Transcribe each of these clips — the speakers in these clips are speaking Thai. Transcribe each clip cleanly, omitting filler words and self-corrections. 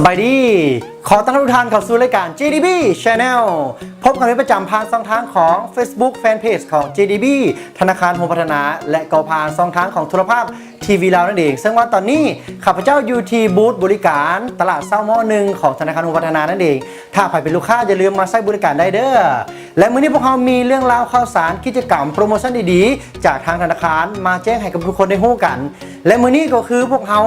บายดีขอต้อนรับทุกท่านเข้าสู่รายการ JDB Channel พบกันเป็นประจำผ่านช่องทางของ Facebook Fanpage ของ JDB ธนาคารโฮมพัฒนาและก็ผ่านช่องทางของโทรภาพทีวีลาวนั่นเองซึ่งว่าตอนนี้ข้าพเจ้าอยู่ที่บูธบริการตลาดเศร้าหม้อหนึ่งของธนาคารโฮมพัฒนานั่นเองถ้าใครเป็นลูกค้าอย่าลืมมาใช้บริการได้เด้อและมื้อนี้พวกเรามีเรื่องราวข่าวสารกิจกรรมโปรโมชั่นดีๆจากทางธนาคารมาแจ้งให้กับทุกคนได้รู้กันและมื้อนี้ก็คือพวกเรา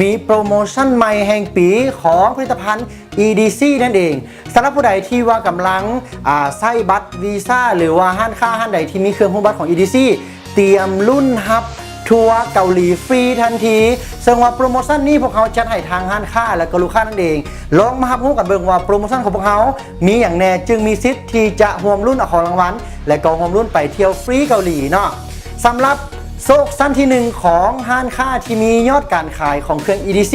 มีโปรโมชั่นใหม่แห่งปีของผลิตภัณฑ์ EDC นั่นเองสำหรับผู้ใดที่ว่ากำลังใช้บัตรวีซ่าหรือว่าห้างค้าห้างใดที่มีเครื่องหุ้มบัตรของ EDC เตรียมรุ่นฮับทัวร์เกาหลีฟรีทันทีซึ่งว่าโปรโมชั่นนี้พวกเขาจัดให้ทางห้างค้าและก็ลูกค้านั่นเองลองมาฮับฮู้กันเบิ่งว่าโปรโมชั่นของพวกเขามีอย่างแน่จึงมีสิทธิ์ที่จะห่วมรุ่นเอาของรางวัลและก็ห่วมรุ่นไปเที่ยวฟรีเกาหลีเนาะสำหรับโซกสั้นที่1ของห้างค้าที่มียอดการขายของเครื่อง EDC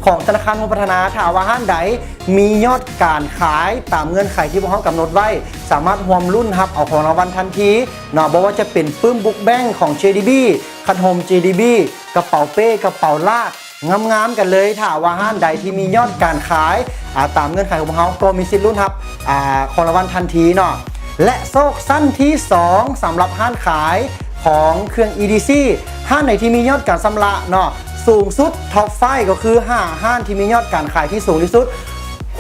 ของธนาคารโฮมพัฒนาถ้าว่าห้างใดมียอดการขายตามเงื่อนไขที่พวกเขากำหนดไว้สามารถห่วมรุ่นรับเอาของรางวัลทันทีเนาะบอกว่าจะเป็นปื้มบุ๊กแบงของ JDB คันโฮม JDB กระเป๋าเป้กระเป๋าลากงามๆกันเลยถ้าว่าห้างใดที่มียอดการขายตามเงื่อนไขของพวกเขาก็มีสิทธิ์รุ่นรับของรางวัลทันทีเนาะและโซกสั้นที่2สำหรับห้างขายของเครื่อง EDC ห้างไหนที่มียอดการชำระเนาะสูงสุดท็อป5ก็คือห้างที่มียอดการขายที่สูงที่สุด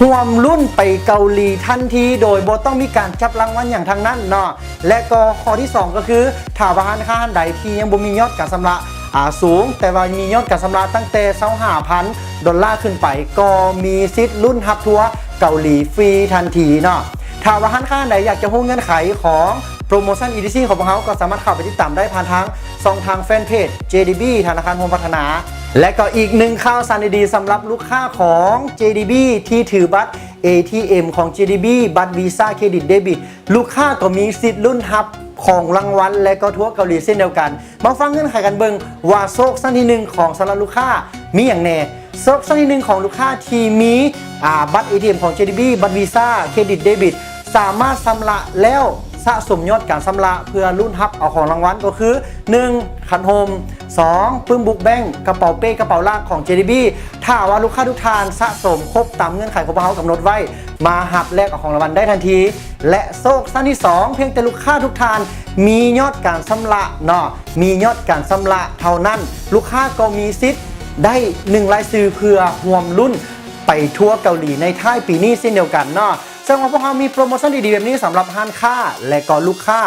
ห่วมรุ่นไปเกาหลีทันทีโดยบ่ต้องมีการจับรางวัลอย่างทางนั้นเนาะและก็ข้อที่2ก็คือถ้าว่าห้างใดที่ยังบ่มียอดการชำระสูงแต่ว่ามียอดการชำระตั้งแต่$25,000ขึ้นไปก็มีสิทธิ์รุ่นรับทัวร์เกาหลีฟรีทันทีเนาะถ้าว่าห้างใดอยากจะรู้เงื่อนไขของโปรโมชั่น EDC ของพวกเขาก็สามารถเข้าไปติดตามได้ผ่านทางช่องทางแฟนเพจ JDB ธนาคารโฮมพัฒนาและก็อีกหนึ่งข่าวสารดีๆสำหรับลูกค้าของ JDB ที่ถือบัตร ATM ของ JDB บัตรวีซ่าเครดิตเดบิตลูกค้าก็มีสิทธิ์ลุ้นรับของรางวัลและก็ทัวร์เกาหลีเช่นเดียวกันมาฟังเงื่อนไขกันเบิ่งว่าโซกสั้นที่1ของสำหรับลูกค้ามีอย่างแน่โซกสั้นที่1ของลูกค้าที่มีบัตร ATM ของ JDB บัตรวีซ่าเครดิตเดบิตสามารถชำระแล้วสะสมยอดการชำระเพื่อรุ่นรับเอาของรางวัลก็คือ1คันโฮม2ปื้มบุ๊กแบงกระเป๋าเป้กระเป๋าลากของ JDB ถ้าว่าลูกค้าทุกท่านสะสมครบตามเงื่อนไขของพวกเขากำหนดไว้มาหับแลกเอาของรางวัลได้ทันทีและโซกสั้นที่2เพียงแต่ลูกค้าทุกท่านมียอดการชำระเนาะมียอดการชำระเท่านั้นลูกค้าก็มีสิทธิ์ได้1รายชื่อเพื่อห่วมรุ่นไปทัวร์เกาหลีในท้ายปีนี้เช่นเดียวกันเนาะซึ่งพวกเรามีโปรโมชั่นดีๆแบบนี้สำหรับห้างค้าและก็ลูกค้า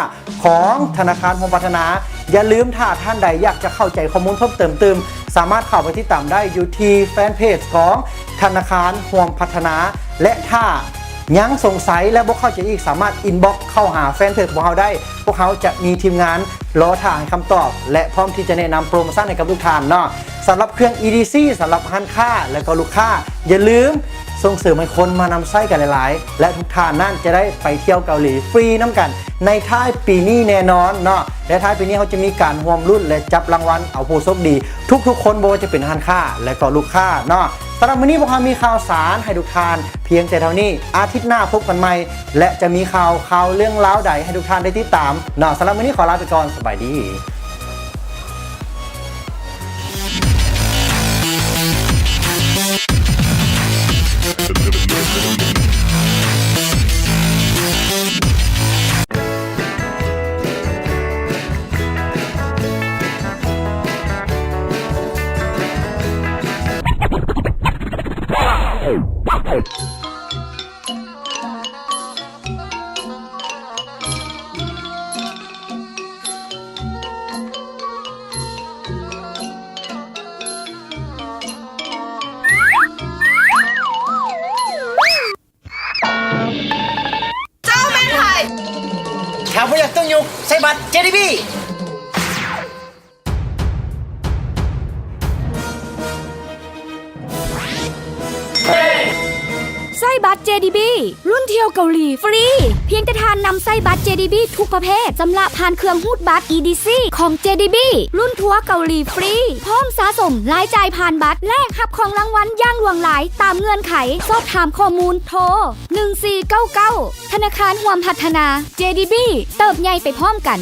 ของธนาคารโฮมพัฒนาอย่าลืมถ้าท่านใดอยากจะเข้าใจข้อมูลเพิ่มเติมสามารถเข้าไปติดตามได้อยู่ที่แฟนเพจของธนาคารโฮมพัฒนาและถ้ายังสงสัยและบ่เข้าใจอีกสามารถอินบ็อกซ์เข้าหาแฟนเพจของเราได้พวกเขาจะมีทีมงานรอถ่ายคำตอบและพร้อมที่จะแนะนำโปรโมชั่นให้กับทุกท่านเนาะสำหรับเครื่อง EDC สำหรับห้างค้าและก็ลูกค้าอย่าลืมส่งเสริมให้คนมานำไส้กันหลายๆและทุกท่านนั่นจะได้ไปเที่ยวเกาหลีฟรีน้ำกันในท้ายปีนี้แน่นอนเนาะและท้ายปีนี้เขาจะมีการห่วมรุ่นและจับรางวัลเอาผู้โชคดีทุกๆคนบ่ว่าจะเป็นห้างค้าและก็ลูกค้าเนาะสำหรับวันนี้พวกเรามีข่าวสารให้ทุกท่านเพียงแต่เท่านี้อาทิตย์หน้าพบกันใหม่และจะมีข่าวเรื่องราวใดให้ทุกท่านได้ติดตามเนาะสำหรับวันนี้ขอลาไปก่อนสบายดีชาวผู้อยากต้องยุกใส่บัตร JDBไส้บัตร JDB รุ่นเที่ยวเกาหลีฟรีเพียงแต่ทานนำไส้บัตร JDB ทุกประเภทสำหรับผ่านเครื่องหูดบัตร EDC ของ JDB รุ่นทัวร์เกาหลีฟรีพร้อมสะสมรายจ่ายผ่านบัตรแลกรับของรางวัลอย่างหลวงหลายตามเงื่อนไขสอบถามข้อมูลโทร1499ธนาคารโฮมพัฒนา JDB เติบใหญ่ไปพร้อมกัน